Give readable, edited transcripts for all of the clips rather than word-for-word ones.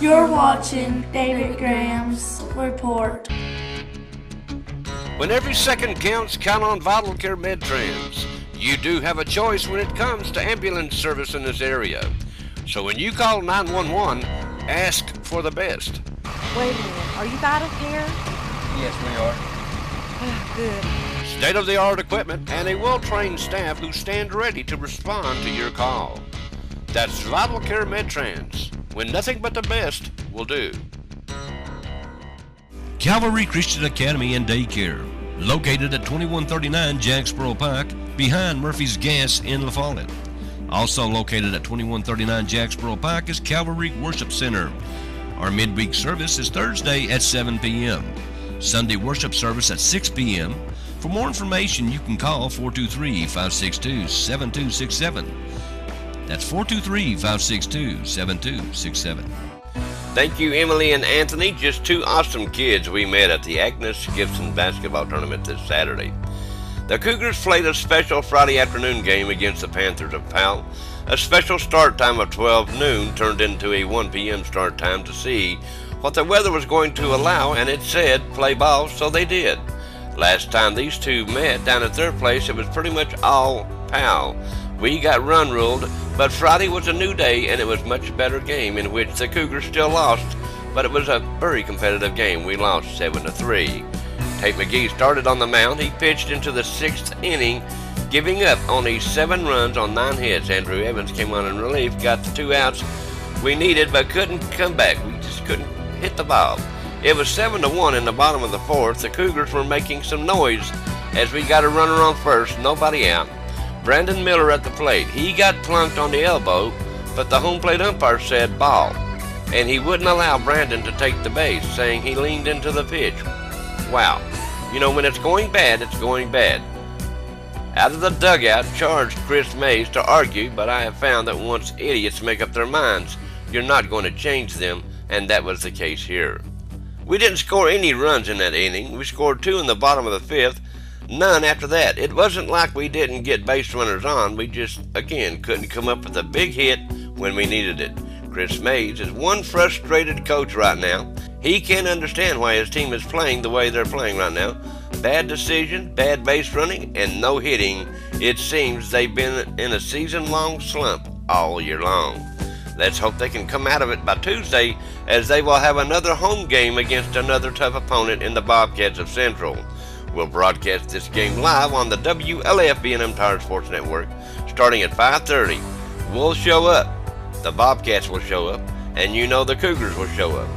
You're watching David Graham's report. When every second counts, count on Vital Care MedTrans. You do have a choice when it comes to ambulance service in this area. So when you call 911, ask for the best. Wait a minute, are you Vital Care? Yes, we are. Oh, good. State-of-the-art equipment and a well-trained staff who stand ready to respond to your call. That's Vital Care MedTrans, when nothing but the best will do. Calvary Christian Academy and Daycare, located at 2139 Jacksboro Pike, behind Murphy's Gas in La Follette. Also located at 2139 Jacksboro Pike is Calvary Worship Center. Our midweek service is Thursday at 7 p.m. Sunday worship service at 6 p.m. For more information, you can call 423-562-7267. That's 423-562-7267. Thank you, Emily and Anthony, just two awesome kids we met at the Agnes Gibson basketball tournament this Saturday. The Cougars played a special Friday afternoon game against the Panthers of Powell. A special start time of 12 noon turned into a 1 p.m. start time to see what the weather was going to allow, and it said play ball, so they did. Last time these two met down at their place, it was pretty much all Powell. We got run ruled, but Friday was a new day and it was a much better game in which the Cougars still lost, but it was a very competitive game. We lost 7-3. Tate McGee started on the mound. He pitched into the 6th inning, giving up only 7 runs on 9 hits. Andrew Evans came on in relief, got the 2 outs we needed, but couldn't come back. We just couldn't hit the ball. It was 7-1 in the bottom of the 4th. The Cougars were making some noise as we got a runner on first, nobody out. Brandon Miller at the plate. He got plunked on the elbow, but the home plate umpire said ball, and he wouldn't allow Brandon to take the base, saying he leaned into the pitch. Wow. You know, when it's going bad, it's going bad. Out of the dugout charged Chris Mays to argue, but I have found that once idiots make up their minds, you're not going to change them, and that was the case here. We didn't score any runs in that inning. We scored 2 in the bottom of the 5th, none after that. It wasn't like we didn't get base runners on. We just, again, couldn't come up with a big hit when we needed it. Chris Mays is one frustrated coach right now. He can't understand why his team is playing the way they're playing right now. Bad decision, bad base running, and no hitting. It seems they've been in a season-long slump all year long. Let's hope they can come out of it by Tuesday, as they will have another home game against another tough opponent in the Bobcats of Central. We'll broadcast this game live on the WLAF B&M Tire Sports Network starting at 5:30. We'll show up. The Bobcats will show up, and you know the Cougars will show up.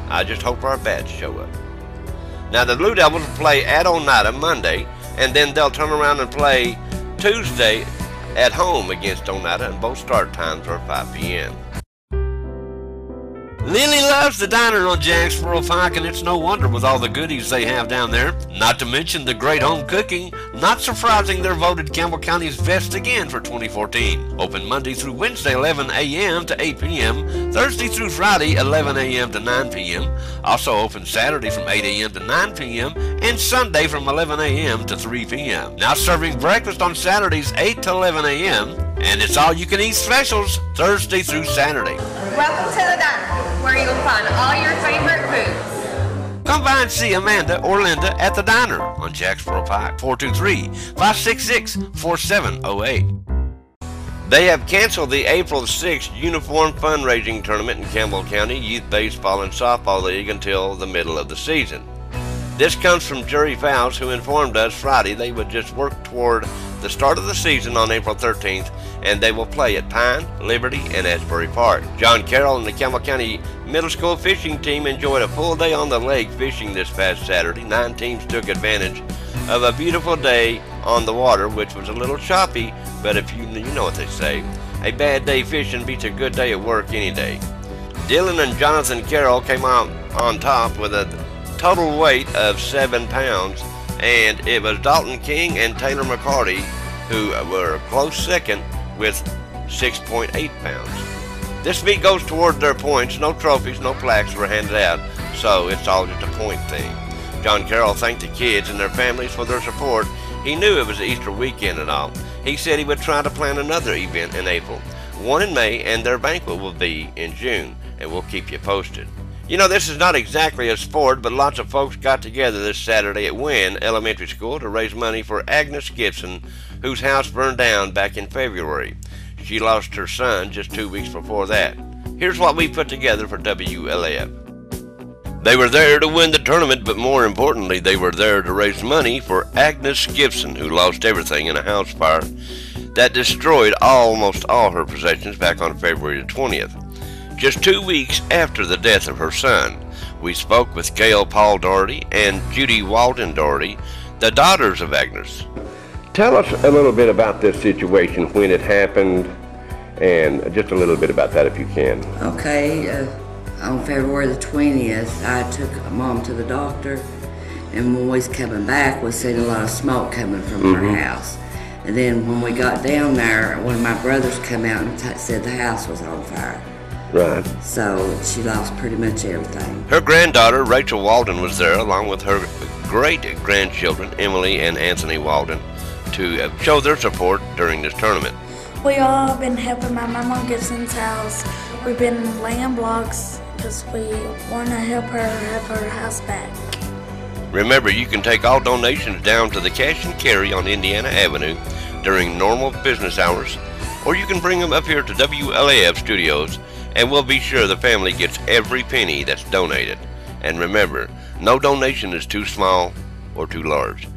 I just hope our bats show up. Now the Blue Devils will play at Oneida Monday, and then they'll turn around and play Tuesday at home against Oneida, and both start times are 5 p.m. Lily loves the diner on Jacksboro Pike, and it's no wonder with all the goodies they have down there. Not to mention the great home cooking. Not surprising they're voted Campbell County's best again for 2014. Open Monday through Wednesday 11 a.m. to 8 p.m., Thursday through Friday 11 a.m. to 9 p.m., also open Saturday from 8 a.m. to 9 p.m., and Sunday from 11 a.m. to 3 p.m. Now serving breakfast on Saturdays 8 to 11 a.m., and it's all you can eat specials Thursday through Saturday. Welcome to the diner, where you'll find all your favorite foods. Come by and see Amanda or Linda at the diner on Jacksboro Pike, 423-566-4708. They have canceled the April 6th uniform fundraising tournament in Campbell County Youth Baseball and Softball League until the middle of the season. This comes from Jerry Fowles, who informed us Friday they would just work toward the start of the season on April 13th, and they will play at Pine, Liberty, and Asbury Park. John Carroll and the Campbell County Middle School fishing team enjoyed a full day on the lake fishing this past Saturday. 9 teams took advantage of a beautiful day on the water, which was a little choppy, but if you know what they say, a bad day fishing beats a good day at work any day. Dylan and Jonathan Carroll came out on top with a total weight of 7 pounds, and it was Dalton King and Taylor McCarty who were a close second with 6.8 pounds. This meet goes toward their points. No trophies, no plaques were handed out, so it's all just a point thing. John Carroll thanked the kids and their families for their support. He knew it was Easter weekend and all. He said he would try to plan another event in April, one in May, and their banquet will be in June. and we'll keep you posted. You know, this is not exactly a sport, but lots of folks got together this Saturday at Wynn Elementary School to raise money for Agnes Gibson, whose house burned down back in February. She lost her son just 2 weeks before that. Here's what we put together for WLAF. They were there to win the tournament, but more importantly, they were there to raise money for Agnes Gibson, who lost everything in a house fire that destroyed almost all her possessions back on February the 20th. Just 2 weeks after the death of her son, we spoke with Gail Paul Doherty and Judy Walden Doherty, the daughters of Agnes. Tell us a little bit about this situation, when it happened, and just a little bit about that if you can. Okay, on February the 20th, I took Mom to the doctor, and when we was coming back, we seen a lot of smoke coming from her house. And then when we got down there, one of my brothers come out and said the house was on fire. Right. So she lost pretty much everything. Her granddaughter, Rachel Walden, was there along with her great-grandchildren, Emily and Anthony Walden, to show their support during this tournament. We all been helping my mom on Gibson's house. We've been laying blocks because we want to help her have her house back. Remember, you can take all donations down to the Cash and Carry on Indiana Avenue during normal business hours, or you can bring them up here to WLAF Studios, and we'll be sure the family gets every penny that's donated. And remember, no donation is too small or too large.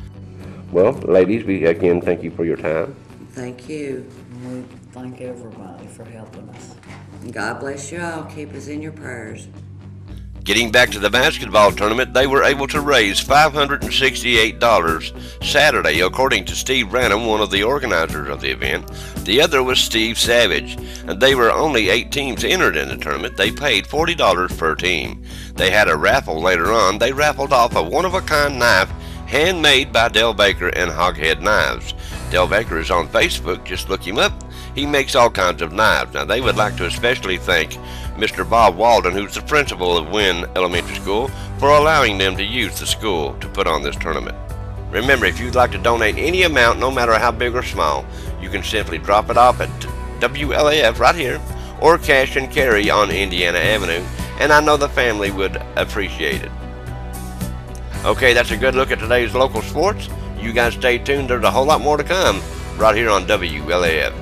Well, ladies, we again thank you for your time. Thank you. We thank everybody for helping us. God bless you all. Keep us in your prayers. Getting back to the basketball tournament, they were able to raise $568 Saturday, according to Steve Branham, one of the organizers of the event. The other was Steve Savage, and they were only 8 teams entered in the tournament. They paid $40 per team. They had a raffle later on. They raffled off a one-of-a-kind knife handmade by Del Baker and Hoghead Knives. Del Baker is on Facebook. Just look him up. He makes all kinds of knives. Now, they would like to especially thank Mr. Bob Walden, who's the principal of Wynn Elementary School, for allowing them to use the school to put on this tournament. Remember, if you'd like to donate any amount, no matter how big or small, you can simply drop it off at WLAF right here, or Cash and Carry on Indiana Avenue, and I know the family would appreciate it. Okay, that's a good look at today's local sports. You guys stay tuned. There's a whole lot more to come right here on WLAF.